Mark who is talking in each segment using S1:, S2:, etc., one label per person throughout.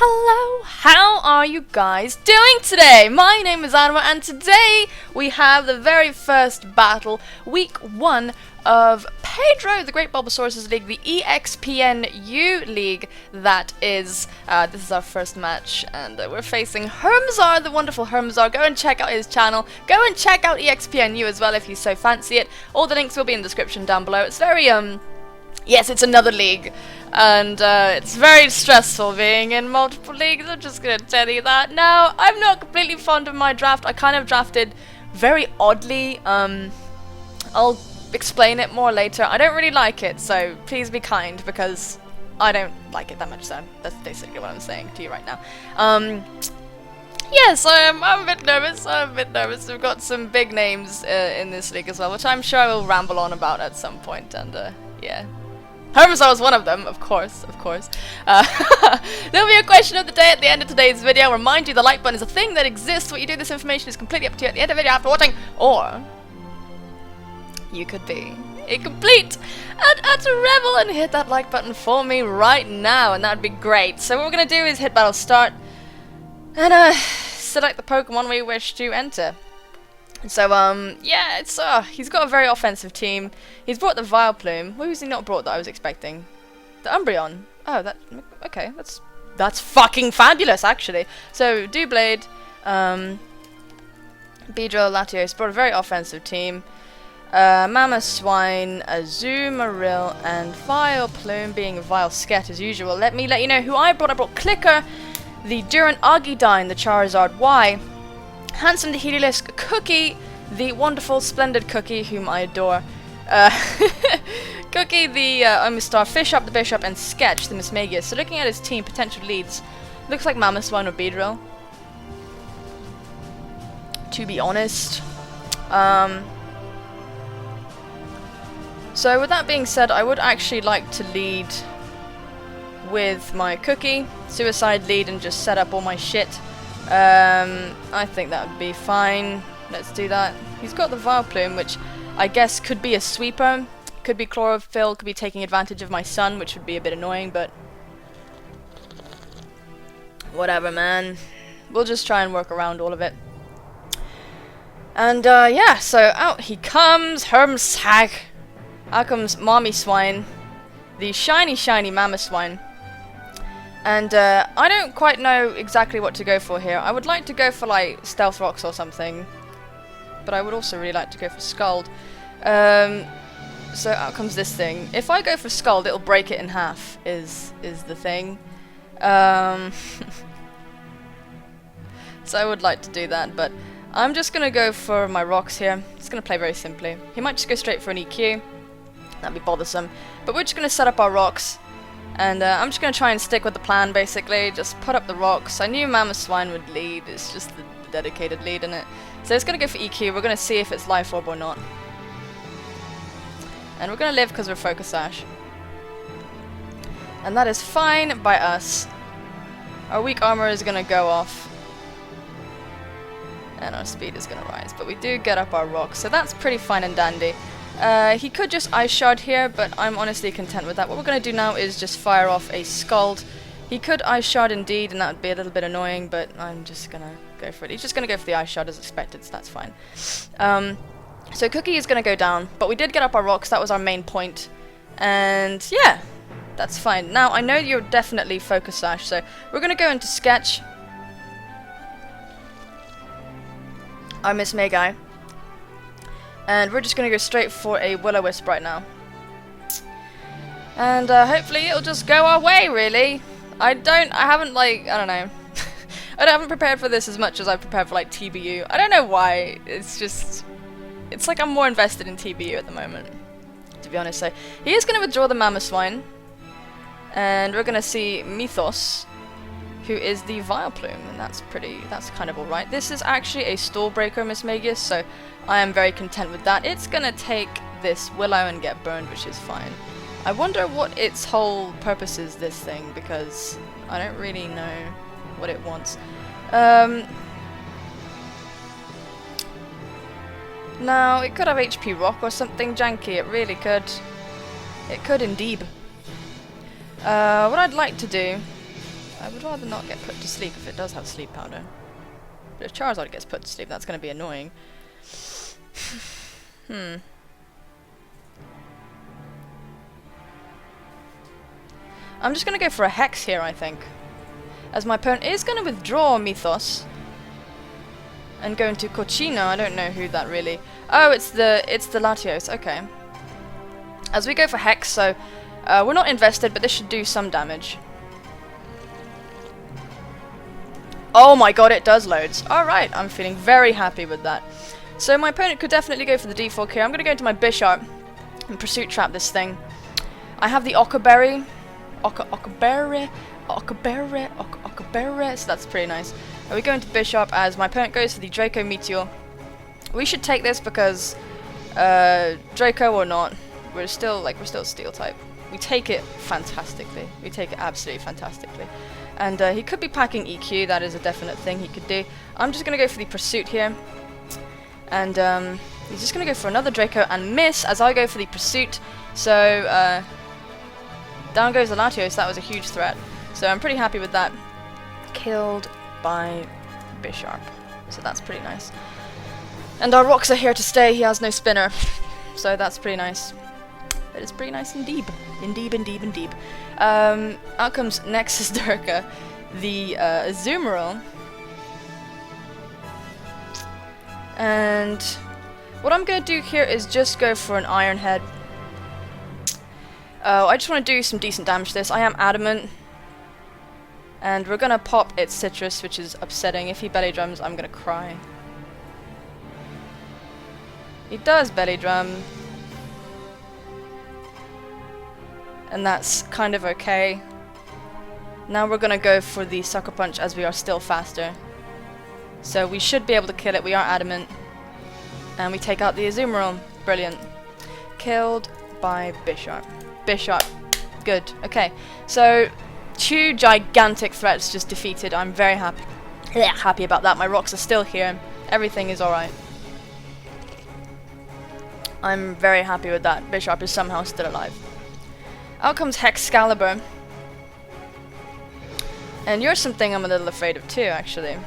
S1: Hello, how are you guys doing today? My name is Anima and today we have the very first battle, week 1 of Pedro, the Great Bulbasaurus League, the EXPNU League that is, this is our first match and we're facing Hermzar, the wonderful Hermzar. Go and check out his channel, go and check out EXPNU as well if you so fancy it. All the links will be in the description down below. It's very, yes, it's another league, and it's very stressful being in multiple leagues, I'm just gonna tell you that. Now, I'm not completely fond of my draft. I kind of drafted very oddly. I'll explain it more later. I don't really like it, so please be kind, because I don't like it that much, so that's basically what I'm saying to you right now. Yes, I'm a bit nervous. We've got some big names in this league as well, which I'm sure I will ramble on about at some point, and yeah. Hermzar was one of them, of course. There'll be a question of the day at the end of today's video. Remind you, the like button is a thing that exists. What you do with this information is completely up to you at the end of the video after watching, or you could be a complete and utter rebel and hit that like button for me right now, and that'd be great. So what we're gonna do is hit battle start and select the Pokemon we wish to enter. So, yeah, it's, he's got a very offensive team. He's brought the Vileplume. What has he not brought that I was expecting? The Umbreon. Oh, okay, that's fucking fabulous, actually. So, Doublade, Beedrill, Latios, brought a very offensive team. Mamoswine, Azumarill, and Vileplume being a Vilesket as usual. Let me let you know who I brought. I brought Clicker, the Durant Argidine, the Charizard Y, Handsome the Heliolisk, Cookie, the wonderful, splendid Cookie, whom I adore. Cookie, the Omastar, Fishup, the Bishop, and Sketch, the Mismagius. So looking at his team, potential leads, looks like Mamoswine or Beedrill, to be honest. So with that being said, I would actually like to lead with my Cookie, Suicide lead, and just set up all my shit. I think that would be fine. Let's do that. He's got the Vileplume, which I guess could be a sweeper, could be Chlorophyll, could be taking advantage of my sun, which would be a bit annoying, but whatever, man. We'll just try and work around all of it. And yeah, so out he comes, Hermsag. Out comes Mamoswine, the shiny Mamoswine. And I don't quite know exactly what to go for here. I would like to go for like Stealth Rocks or something, but I would also really like to go for Scald. So out comes this thing. If I go for Scald, it'll break it in half, is the thing. So I would like to do that, but I'm just gonna go for my rocks here. It's gonna play very simply. He might just go straight for an EQ. That'd be bothersome. But we're just gonna set up our rocks. And I'm just going to try and stick with the plan, basically. Just put up the rocks. I knew Mamoswine would lead. It's just the dedicated lead in it. So it's going to go for EQ. We're going to see if it's Life Orb or not. And we're going to live because we're Focus Sash. And that is fine by us. Our weak armor is going to go off. And our speed is going to rise. But we do get up our rocks. So that's pretty fine and dandy. He could just Ice Shard here, but I'm honestly content with that. What we're going to do now is just fire off a Scald. He could Ice Shard indeed, and that would be a little bit annoying, but I'm just going to go for it. He's just going to go for the Ice Shard as expected, so that's fine. So Cookie is going to go down, but we did get up our rocks. That was our main point. And yeah, that's fine. Now, I know you're definitely Focus Sash, so we're going to go into Sketch. I miss Magi. And we're just going to go straight for a Will-O-Wisp right now. And hopefully it'll just go our way, really. I haven't prepared for this as much as I've prepared for like TBU. I don't know why. It's like I'm more invested in TBU at the moment, to be honest. So he is going to withdraw the Mamoswine. And we're going to see Mythos, who is the Vileplume, and that's kind of alright. This is actually a Stall Breaker Mismagius, so I am very content with that. It's gonna take this Willow and get burned, which is fine. I wonder what its whole purpose is, this thing, because I don't really know what it wants. Now, it could have HP Rock or something janky, it really could. It could indeed. What I'd like to do I would rather not get put to sleep if it does have sleep powder. But if Charizard gets put to sleep, that's going to be annoying. I'm just going to go for a Hex here, I think. As my opponent is going to withdraw Mythos. And go into Cochino. I don't know who that really... Oh, it's the Latios. Okay. As we go for Hex, so... we're not invested, but this should do some damage. Oh my god, it does loads. Alright, I'm feeling very happy with that. So my opponent could definitely go for the defog here. I'm going to go into my Bisharp and Pursuit Trap this thing. I have the Ockerberry. Ockerberry, so that's pretty nice. And we go into Bisharp as my opponent goes for the Draco Meteor. We should take this because Draco or not, we're still Steel type. We take it fantastically. We take it absolutely fantastically. And he could be packing EQ, that is a definite thing he could do. I'm just going to go for the Pursuit here. And he's just going to go for another Draco and miss as I go for the Pursuit. So down goes the Latios, that was a huge threat. So I'm pretty happy with that. Killed by Bisharp. So that's pretty nice. And our rocks are here to stay, he has no spinner. So that's pretty nice. That is pretty nice indeed. Indeed. Out comes Nexus Durka, the Azumarill. And what I'm going to do here is just go for an Iron Head. I just want to do some decent damage to this. I am adamant. And we're going to pop its Citrus, which is upsetting. If he belly drums, I'm going to cry. He does belly drum. And that's kind of okay. Now we're going to go for the Sucker Punch as we are still faster. So we should be able to kill it. We are adamant. And we take out the Azumarill. Brilliant. Killed by Bisharp. Bisharp. Good. Okay. So 2 gigantic threats just defeated. I'm very happy about that. My rocks are still here. Everything is alright. I'm very happy with that. Bisharp is somehow still alive. Out comes Hexcalibur. And you're something I'm a little afraid of too, actually.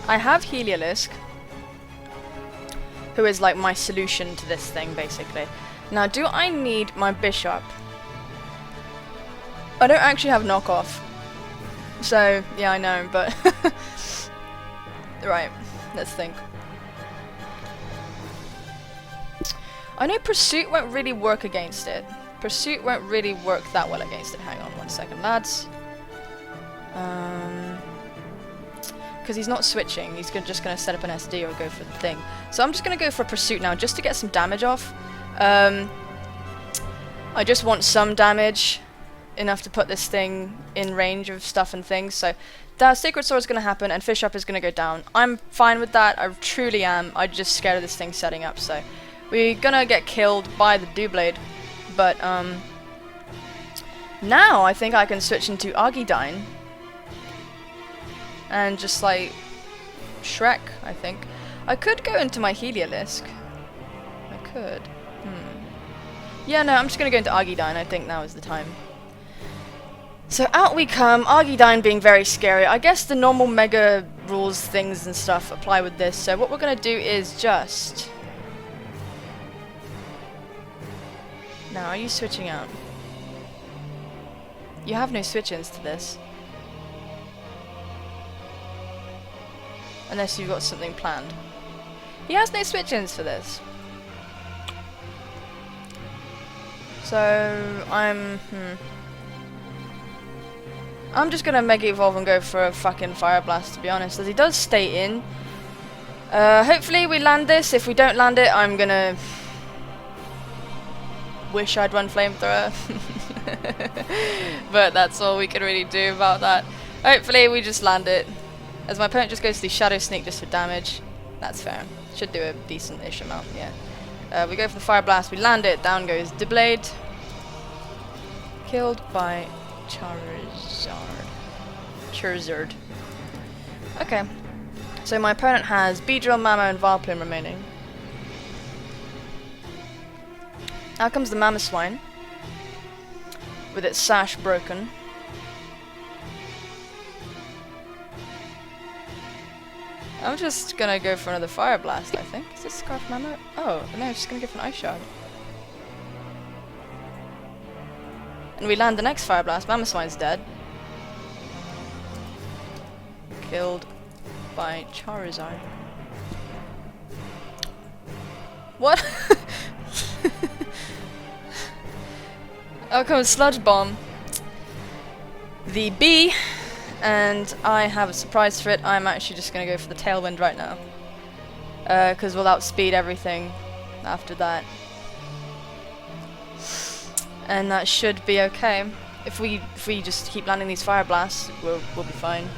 S1: I have Heliolisk, who is like my solution to this thing, basically. Now, do I need my Bisharp? I don't actually have knockoff. So, yeah, I know, but... Right, let's think. I know Pursuit won't really work against it. Pursuit won't really work that well against it. Hang on 1 second, lads. Because he's not switching. He's just going to set up an SD or go for the thing. So I'm just going to go for Pursuit now, just to get some damage off. I just want some damage. Enough to put this thing in range of stuff and things. So that Sacred Sword is going to happen and Fish Up is going to go down. I'm fine with that. I truly am. I'm just scared of this thing setting up. So we're gonna get killed by the Doublade, but now I think I can switch into Argidine and just like Shrek, I think. I could go into my Heliolisk. I could. Yeah, no, I'm just gonna go into Argidine. I think now is the time. So out we come, Argidine being very scary. I guess the normal Mega rules, things and stuff apply with this. So what we're gonna do is just... Now, are you switching out? You have no switch-ins to this. Unless you've got something planned. He has no switch-ins for this. So, I'm just gonna Mega Evolve and go for a fucking Fire Blast, to be honest, as he does stay in. Hopefully we land this. If we don't land it, I'm gonna... wish I'd run Flamethrower. But that's all we can really do about that. Hopefully we just land it. As my opponent just goes to the Shadow Sneak just for damage. That's fair. Should do a decent-ish amount, yeah. We go for the Fire Blast, we land it, down goes Doublade. Killed by Charizard. Okay. So my opponent has Beedrill, Mamo, and Vileplume remaining. Out comes the Mamoswine with its sash broken. I'm just gonna go for another Fire Blast, I think. Is this Scarf Mammoth? Oh, no, I'm just gonna go for an Ice Shard. And we land the next Fire Blast. Mamoswine's dead. Killed by Charizard. What? Out comes Sludge Bomb. The B. And I have a surprise for it. I'm actually just going to go for the Tailwind right now. Because we'll outspeed everything after that. And that should be okay. If we just keep landing these Fire Blasts, we'll be fine.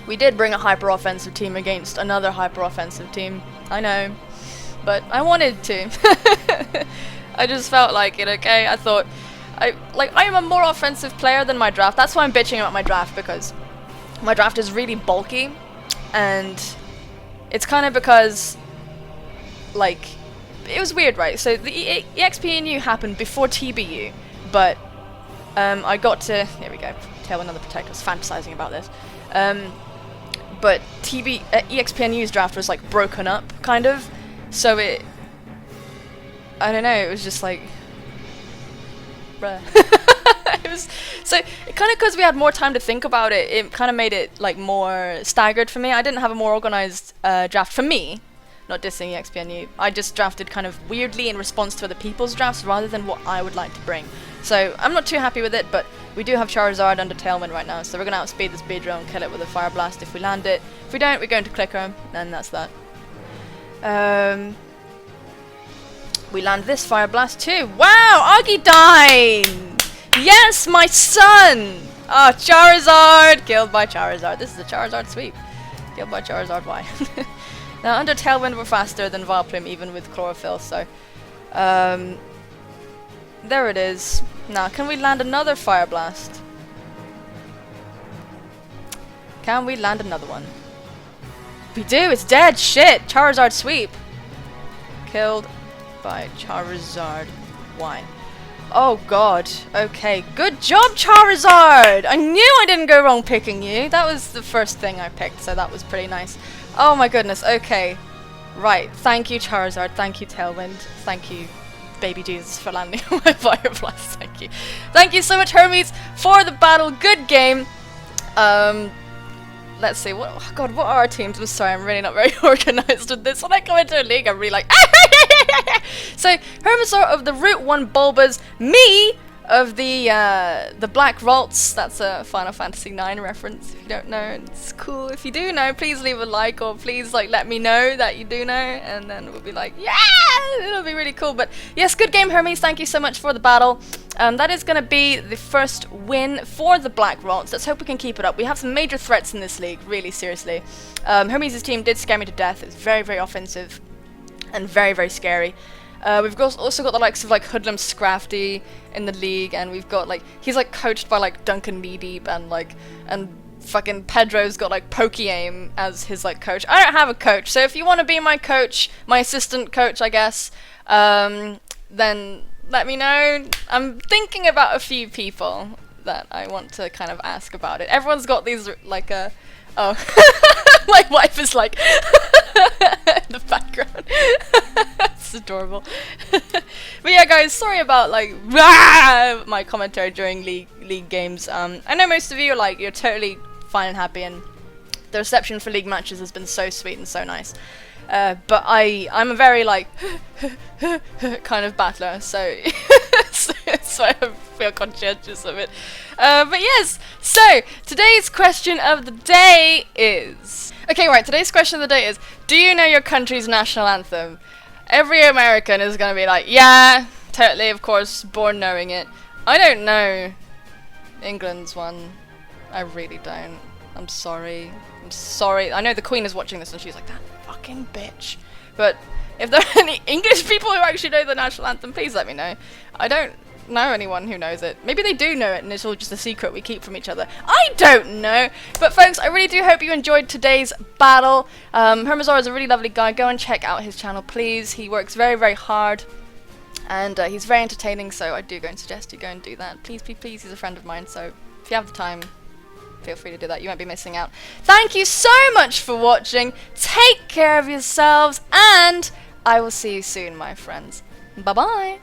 S1: We did bring a hyper-offensive team against another hyper-offensive team. I know. But I wanted to. I just felt like it, okay? I thought... I am a more offensive player than my draft. That's why I'm bitching about my draft, because my draft is really bulky, and it's kind of because, like, it was weird, right? So the EXPNU happened before TBU, but I got to, here we go, tell another protector, I was fantasizing about this, but EXPNU's draft was like broken up, kind of, so it, I don't know, it was just like, it was so kind of because we had more time to think about it. It kind of made it like more staggered for me. I didn't have a more organized draft for me. Not dissing EXPNU. I just drafted kind of weirdly in response to other people's drafts rather than what I would like to bring. So I'm not too happy with it, but we do have Charizard under Tailwind right now, so we're gonna outspeed this Beedrill and kill it with a Fire Blast if we land it. If we don't, we go into Clicker, and that's that. We land this Fire Blast too. Wow, Argidine! Yes, my son! Ah, Charizard! Killed by Charizard. This is a Charizard sweep. Killed by Charizard, why? Now, under Tailwind, we're faster than Vileplume, even with Chlorophyll, so... there it is. Now, can we land another Fire Blast? Can we land another one? We do, it's dead! Shit! Charizard sweep! Killed by Charizard. Why? Oh god. Okay. Good job, Charizard! I knew I didn't go wrong picking you. That was the first thing I picked, so that was pretty nice. Oh my goodness. Okay. Right. Thank you, Charizard. Thank you, Tailwind. Thank you, Baby Jesus, for landing on my Fire Blast. Thank you. Thank you so much, Hermes, for the battle. Good game. Let's see. What? Oh god, what are our teams? I'm sorry, I'm really not very organized with this. When I come into a league, I'm really like... So, Hermasaur of the Route 1 Bulbas, me of the Black Raltz. That's a Final Fantasy IX reference, if you don't know. It's cool. If you do know, please leave a like, or please like let me know that you do know, and then we'll be like, yeah, it'll be really cool. But yes, good game, Hermes. Thank you so much for the battle. That is going to be the first win for the Black Raltz. Let's hope we can keep it up. We have some major threats in this league, really seriously. Hermes' team did scare me to death. It's very, very offensive and very, very scary. We've also got the likes of like Hoodlum Scrafty in the league, and we've got like, he's like coached by like Duncan Kneedeep, and fucking Pedro's got like Pokeaim as his like coach. I don't have a coach, so if you want to be my coach, my assistant coach, I guess, then let me know. I'm thinking about a few people that I want to kind of ask about it. Everyone's got these like oh, my wife is like in the background. It's adorable. But yeah, guys, sorry about like my commentary during league games. I know most of you are like, you're totally fine and happy, and the reception for league matches has been so sweet and so nice. But I'm a very like kind of battler, so so I feel conscientious of it. But yes, so today's question of the day is... Okay, right, today's question of the day is, do you know your country's national anthem? Every American is going to be like, yeah, totally, of course, born knowing it. I don't know England's one. I really don't. I'm sorry. I'm sorry. I know the Queen is watching this and she's like, that fucking bitch. But if there are any English people who actually know the national anthem, please let me know. I don't know anyone who knows it. Maybe they do know it and it's all just a secret we keep from each other. I don't know. But folks, I really do hope you enjoyed today's battle. Hermasaur is a really lovely guy. Go and check out his channel, please. He works very, very hard. And he's very entertaining, so I do go and suggest you go and do that. Please, please, please. He's a friend of mine, so if you have the time, feel free to do that. You won't be missing out. Thank you so much for watching. Take care of yourselves, and I will see you soon, my friends. Bye-bye.